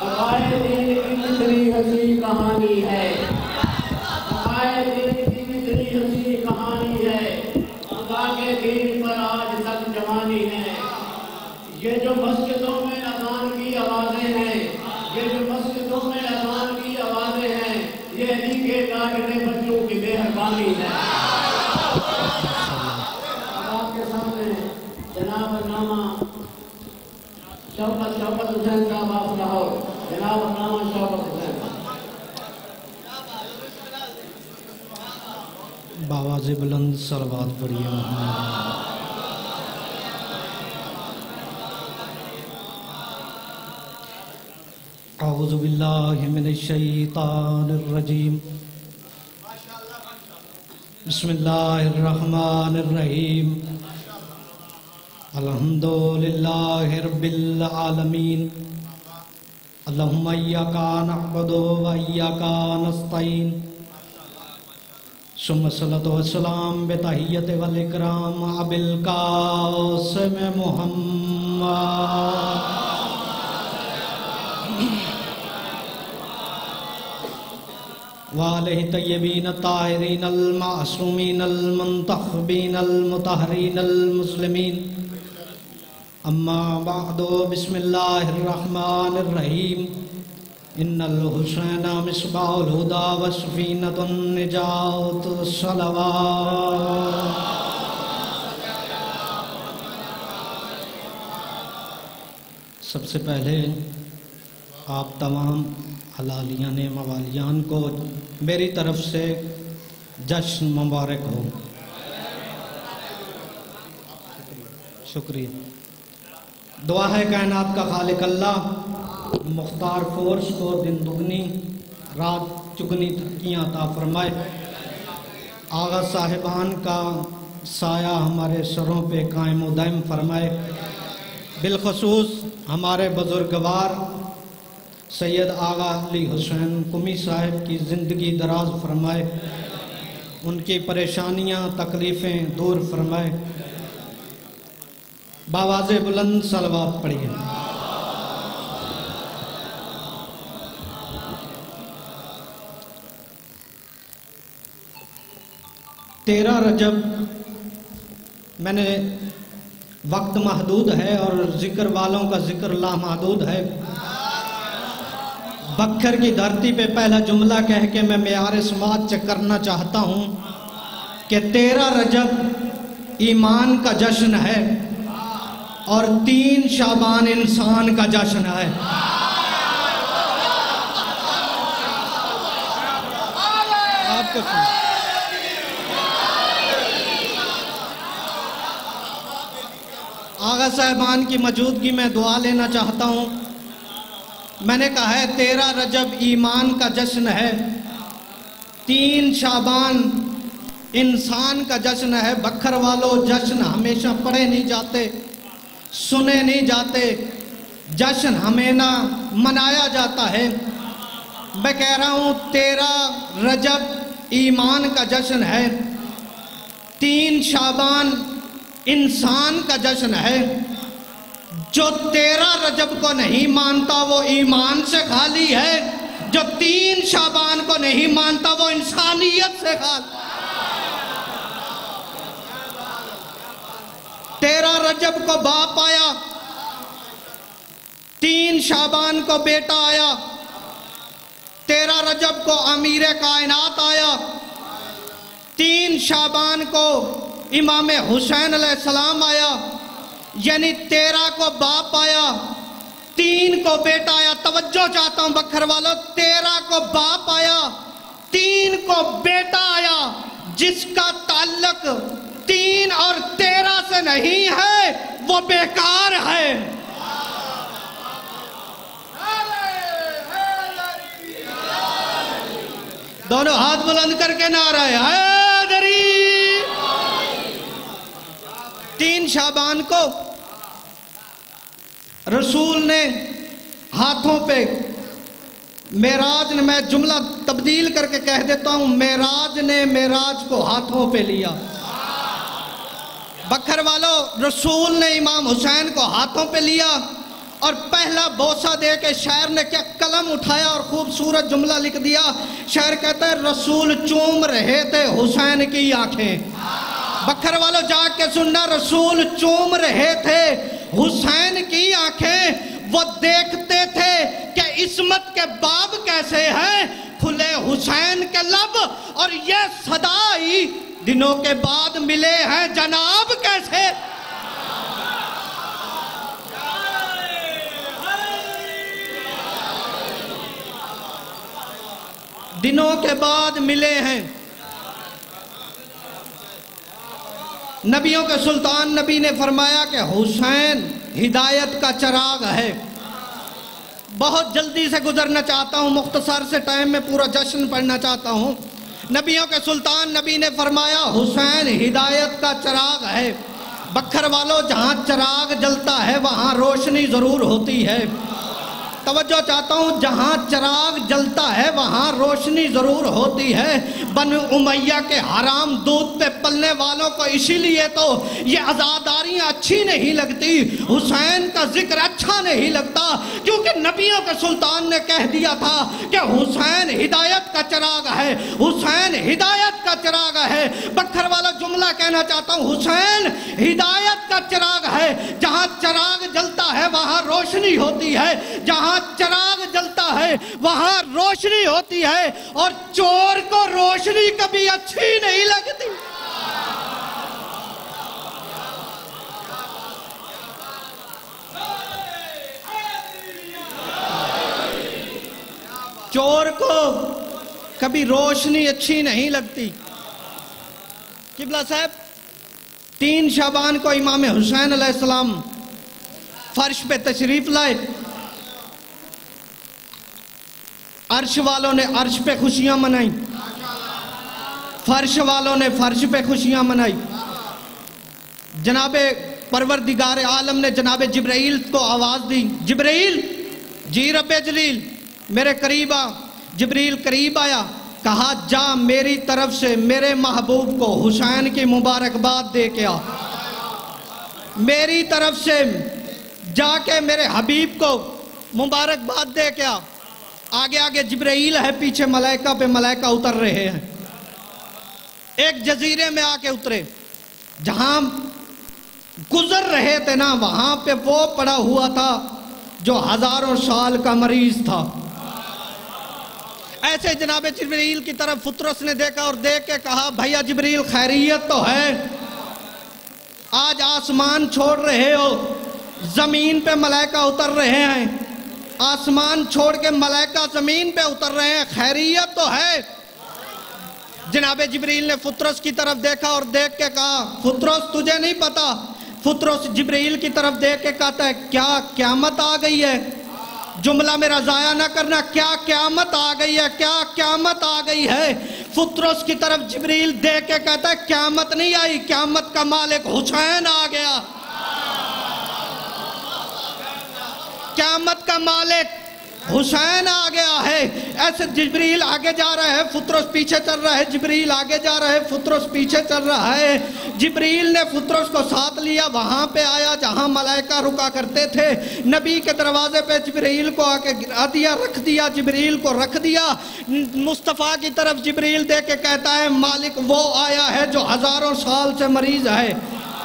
بقائے دین کی کتنی حسین کہانی ہے، بقائے دین کی کتنی حسین کہانی ہے، خدا کے دین پر آج تک جوانی ہے۔ یہ جو مسجدوں میں اذان کی آوازیں ہیں، یہ جو مسجدوں میں اذان کی آوازیں ہیں، یہ علی کے کاٹنے بچوں کی مہربانی ہے۔ اب آپ کے سامنے جناب علامہ شوکت حسین صاحب آپ لاہور، جناب علامہ شوکت حسین بآواز بلند صلوات پڑھیے محمد۔ اعوذ باللہ من الشیطان الرجیم، بسم اللہ الرحمن الرحیم، الحمدللہ رب العالمین، اللہم ایاک نعبد و ایاک نستعین، ثم الصلاۃ والسلام بتحیت والاکرام ابی القاسم محمد وآلہ طیبین الطاہرین المعصومین المنتخبین المطہرین المسلمین، اما بعد، بسم اللہ الرحمن الرحیم، ان الحسین مصباح الہدی وسفینۃ النجات، صلوات۔ سب سے پہلے آپ تمام حلالیان موالیان کو میری طرف سے جشن مبارک ہو۔ شکریہ۔ دعا ہے کائنات کا خالق اللہ مختار فورس کو دن دگنی رات چگنی ترقیاں عطا فرمائے، آغا صاحبان کا سایہ ہمارے سروں پہ قائم و دائم فرمائے، بالخصوص ہمارے بزرگوار سید آغا علی حسین قمی صاحب کی زندگی دراز فرمائے، ان کی پریشانیاں تکلیفیں دور فرمائے۔ بآواز بلند صلوات پڑھیے۔ تیرہ رجب، میں نے وقت محدود ہے اور ذکر والوں کا ذکر لامحدود ہے۔ بکھر کی دھرتی پہ پہلا جملہ کہہ کے میں معیار سماعت چیک کرنا چاہتا ہوں کہ 13 رجب ایمان کا جشن ہے اور 3 شعبان انسان کا جشن ہے۔ آپ کو سن آغا صاحبان کی موجودگی میں دعا لینا چاہتا ہوں۔ میں نے کہا ہے 13 رجب ایمان کا جشن ہے، 3 شعبان انسان کا جشن ہے۔ بکھر والوں، جشن ہمیشہ پڑھے نہیں جاتے، سنے نہیں جاتے، جشن ہمیشہ منایا جاتا ہے۔ میں کہہ رہا ہوں 13 رجب ایمان کا جشن ہے، 3 شعبان انسان کا جشن ہے۔ جو 13 رجب کو نہیں مانتا وہ ایمان سے خالی ہے، جو 3 شعبان کو نہیں مانتا وہ انسانیت سے خالی۔ 13 رجب کو باپ آیا، 3 شعبان کو بیٹا آیا، 13 رجب کو امیر کائنات آیا، 3 شعبان کو امام حسین علیہ السلام آیا، یعنی 13 کو باپ آیا، 3 کو بیٹا آیا۔ توجہ چاہتا ہوں بکھر والوں، 13 کو باپ آیا، 3 کو بیٹا آیا۔ جس کا تعلق 3 اور 13 سے نہیں ہے وہ بیکار ہے۔ دونوں ہاتھ بلند کر کے نعرہ ہے حیدری۔ 3 شعبان کو رسول نے ہاتھوں پہ، معراج نے، میں جملہ تبدیل کر کے کہہ دیتا ہوں، معراج نے معراج کو ہاتھوں پہ لیا۔ بکھر والوں، رسول نے امام حسین کو ہاتھوں پہ لیا، اور پہلا بوسہ دے کے شاعر نے کیا قلم اٹھایا اور خوبصورت جملہ لکھ دیا. شاعر کہتا ہے رسول چوم رہے تھے حسین کی آنکھیں. بکھر والوں جا کے سننا, رسول چوم رہے تھے حسین کی آنکھیں. وہ دیکھتے تھے کہ عصمت کے باب کیسے ہیں, کھلے حسین کے لب, اور یہ صدائی دنوں کے بعد ملے ہیں جناب کیسے. دنوں کے بعد ملے ہیں. نبیوں کے سلطان نبی نے فرمایا کہ حسین ہدایت کا چراغ ہے. بہت جلدی سے گزرنا چاہتا ہوں, مختصر سے ٹائم میں پورا جشن پڑھنا چاہتا ہوں. نبیوں کے سلطان نبی نے فرمایا حسین ہدایت کا چراغ ہے. بکھر والوں جہاں چراغ جلتا ہے وہاں روشنی ضرور ہوتی ہے. توجہ چاہتا ہوں, جہاں چراغ جلتا ہے وہاں روشنی ضرور ہوتی ہے. بنو امیہ کے حرام دودھ پہ پلنے والوں کو اسی لیے تو یہ عزاداریاں اچھی نہیں لگتی, حسین کا ذکر اچھا نہیں لگتا, کیونکہ نبیوں کے سلطان نے کہہ دیا تھا کہ حسین ہدایت کا چراغ ہے, حسین ہدایت کا چراغ ہے. بکھر والا جملہ کہنا چاہتا ہوں, حسین ہدایت کا چراغ ہے. جہاں چراغ جلتا ہے وہاں روشنی ہوتی ہے, جہاں چراغ جلتا ہے وہاں روشنی ہوتی ہے, اور چور کو روشنی کبھی اچھی نہیں لگتی. چور کو کبھی روشنی اچھی نہیں لگتی. قبلہ صاحب 3 شعبان کو امام حسین علیہ السلام فرش پہ تشریف لائے. عرش والوں نے عرش پہ خوشیاں منائیں, فرش والوں نے فرش پہ خوشیاں منائی. جناب پروردگار عالم نے جناب جبرائیل کو آواز دی, جبرائیل جی رب جلیل میرے قریب آ. جبرائیل قریب آیا, کہا جا میری طرف سے میرے محبوب کو حسین کی مبارکباد دے کے آ. میری طرف سے جا کے میرے حبیب کو مبارکباد دے کے آ. آگے آگے جبرائیل ہے, پیچھے ملائکہ پہ ملائکہ اتر رہے ہیں. ایک جزیرے میں آ کے اترے, جہاں گزر رہے تھے نا وہاں پہ وہ پڑا ہوا تھا جو ہزاروں سال کا مریض تھا. ایسے جناب جبرائیل کی طرف فطرس نے دیکھا اور دیکھ کے کہا بھیا جبرائیل خیریت تو ہے, آج آسمان چھوڑ رہے ہو, زمین پہ ملائکہ اتر رہے ہیں, آسمان چھوڑ کے ملائکہ زمین پہ اتر رہے ہیں, خیریت تو ہے. جناب جبرائیل نے فطرس کی طرف دیکھا اور دیکھ کے کہا فطرس تجھے نہیں پتا. فطرس جبرائیل کی طرف دیکھ کے کہتا ہے کیا قیامت آ گئی ہے. جملہ میرا ضائع نہ کرنا, کیا قیامت آ گئی ہے, کیا قیامت آ گئی ہے. فطرس کی طرف جبرائیل دیکھ کے کہتا ہے قیامت نہیں آئی, قیامت کا مالک حسین آ گیا. قیامت کا مالک حسین آ گیا ہے. ایسے جبرائیل آگے جا رہا ہے, فطرس پیچھے چل رہا ہے, جبرائیل آگے جا رہا ہے, فطرس پیچھے چل رہا ہے. جبرائیل نے فطرس کو ساتھ لیا, وہاں پہ آیا جہاں ملائکہ رکا کرتے تھے. نبی کے دروازے پہ جبرائیل کو آکے گرا دیا, رکھ دیا, جبرائیل کو رکھ دیا. مصطفیٰ کی طرف جبرائیل دیکھ کے کہتا ہے مالک وہ آیا ہے جو ہزاروں سال سے مریض ہے.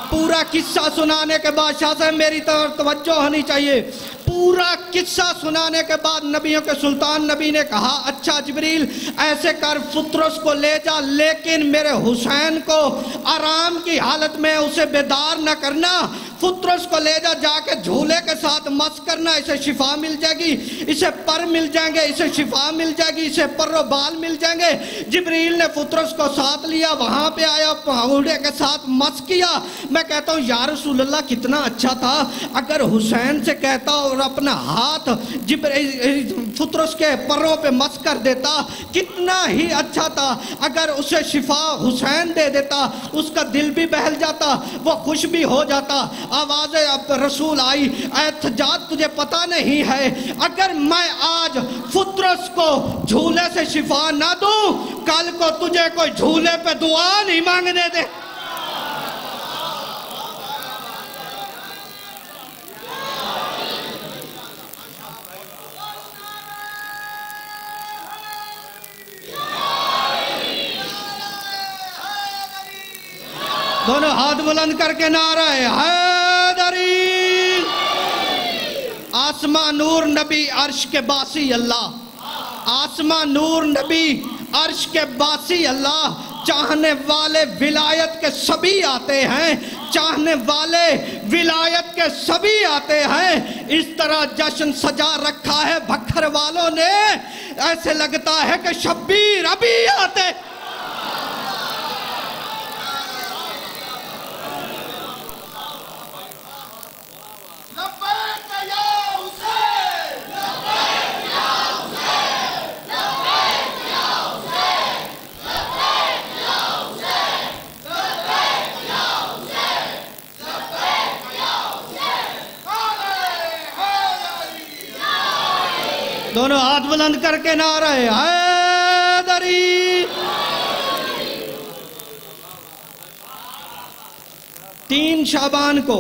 پورا قصہ سنانے کے بعد شاہ صاحب میری طرف توجہ ہونی چاہیے. پورا قصہ سنانے کے بعد نبیوں کے سلطان نبی نے کہا اچھا جبرائیل ایسے کر فطرس کو لے جا, لیکن میرے حسین کو آرام کی حالت میں اسے بیدار نہ کرنا. فطرس کو لے جا, جا کے جھولے کے ساتھ مس کرنا, اسے شفا مل جائے گی, اسے پر مل جائیں گے, اسے شفا مل جائے گی, اسے پر و بال مل جائیں گے. جبرائیل نے فطرس کو ساتھ لیا, وہاں پہ آیا, جھولے کے ساتھ مس کیا. میں کہتا ہوں یا رسول اللہ کتنا اچھا تھا اگر حسین سے کہتا اور اپنا ہاتھ فطرس کے پروں پہ مس کر دیتا, کتنا ہی اچھا تھا. اگر اسے شفا حسین دے دیتا, اس کا دل بھی بہل جاتا, وہ خوش بھی ہو جاتا. آواز رسول آئی, اے تھجات تجھے پتہ نہیں ہے اگر میں آج فطرس کو جھولے سے شفا نہ دوں, کل کو تجھے کوئی جھولے پہ دعا نہیں مانگنے دے. دونوں ہاتھ بلند کر کے نعرہ حیدری۔ آسمان نور نبی عرش کے باسی اللہ، آسمان نور نبی عرش کے باسی اللہ، چاہنے والے ولایت کے سبھی آتے ہیں، چاہنے والے ولایت کے سبھی آتے ہیں۔ اس طرح جشن سجا رکھا ہے بکھر والوں نے، ایسے لگتا ہے کہ شبیر ابھی آتے۔ دونوں ہاتھ بلند کر کے نعرہ حیدری۔ 3 شعبان کو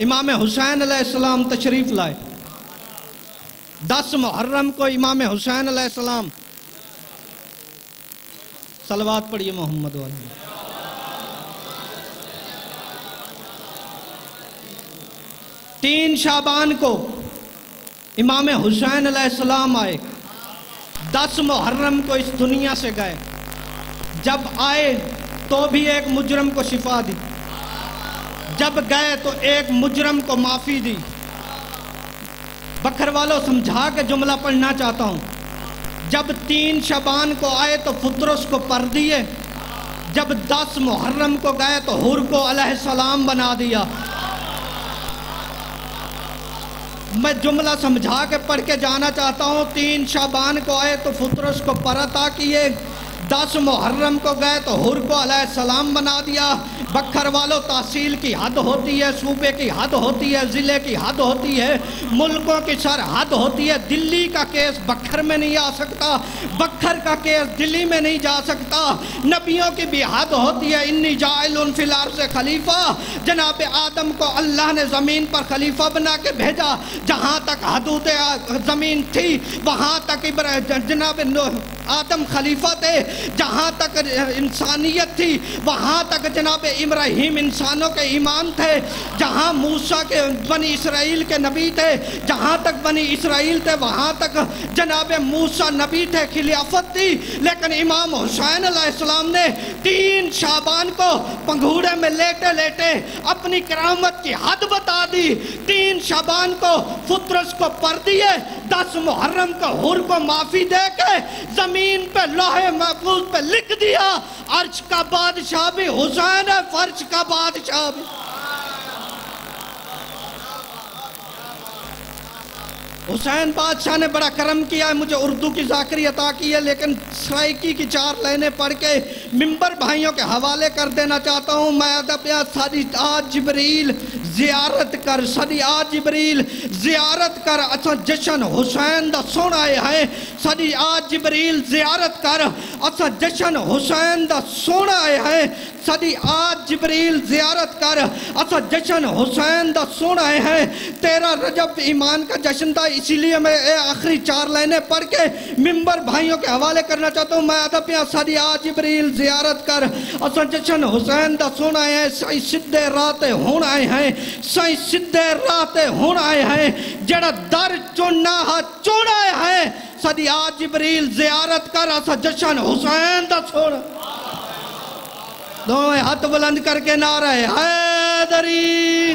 امام حسین علیہ السلام تشریف لائے، 10 محرم کو امام حسین علیہ السلام، صلوات پڑھیے محمد والے، 3 شعبان کو امام حسین علیہ السلام آئے، 10 محرم کو اس دنیا سے گئے۔ جب آئے تو بھی ایک مجرم کو شفا دی، جب گئے تو ایک مجرم کو معافی دی۔ بکھر والوں سمجھا کے جملہ پڑھنا چاہتا ہوں۔ جب 3 شعبان کو آئے تو فطرس کو پر دیے، جب 10 محرم کو گئے تو حور کو علیہ السلام بنا دیا۔ میں جملہ سمجھا کے پڑھ کے جانا چاہتا ہوں۔ 3 شعبان کو آئے تو فطرس کو پر عطا کیے، 10 محرم کو گئے تو حور کو علیہ السلام بنا دیا۔ بکھر والوں تحصیل کی حد ہوتی ہے، صوبے کی حد ہوتی ہے، ضلع کی حد ہوتی ہے، ملکوں کی سرحد ہوتی ہے۔ دلی کا کیس بکھر میں نہیں آ سکتا، بکھر کا کیس دلی میں نہیں جا سکتا۔ نبیوں کی بھی حد ہوتی ہے، انی جاعل فی الارض خلیفہ۔ جناب آدم کو اللہ نے زمین پر خلیفہ بنا کے بھیجا، جہاں تک حدود زمین تھی وہاں تک جناب آدم خلیفہ تھے، جہاں تک انسانیت تھی وہاں تک جناب ابراہیم انسانوں کے امام تھے، جہاں موسیٰ کے بنی اسرائیل کے نبی تھے، جہاں تک بنی اسرائیل تھے وہاں تک جناب موسیٰ نبی تھے، خلافت تھی۔ لیکن امام حسین علیہ السلام نے 3 شعبان کو پنگھوڑے میں لیٹے لیٹے اپنی کرامت کی حد بتا دی۔ 3 شعبان کو فطرس کو پر دیے، 10 محرم کو حور کو معافی دے کے زمین پہ لوح محفوظ پہ لکھ دیا، عرش کا بادشاہ بھی حسین ہے، فرش کا بادشاہ بھی۔ حسین بادشاہ نے بڑا کرم کیا ہے، مجھے اردو کی ذاکری عطا کی ہے، لیکن سرائکی کی 4 لائنیں پڑھ کے ممبر بھائیوں کے حوالے کر دینا چاہتا ہوں۔ میں سادی آج جبریل زیارت کر، سادی آج جبریل زیارت کر، اچھا جشن حسین دا سونا ہے، سادی آج جبریل زیارت کر، اچھا جشن حسین دا سونا ہے، سادی آج جبریل زیارت کر، اچھا جشن حسین دا سونا ہے۔ 13 رجب ایمان کا جشن تھا، اسی لیے میں آخری 4 لائنیں پڑھ کے ممبر بھائیوں کے حوالے کرنا چاہتا ہوں۔ میں ادب یہاں سادی آج جبریل زیارت کر، اچھا جشن حسین دا سونا ہے، سائی سدھے راتے ہون آئے ہیں، سائی سدھے راتے ہون آئے ہیں، جڑا در چوننا چون آئے ہیں، سادی آج جبریل زیارت کر، اچھا جشن حسین دا سونا۔ دونوں ہاتھ بلند کر کے نعرہ حیدری۔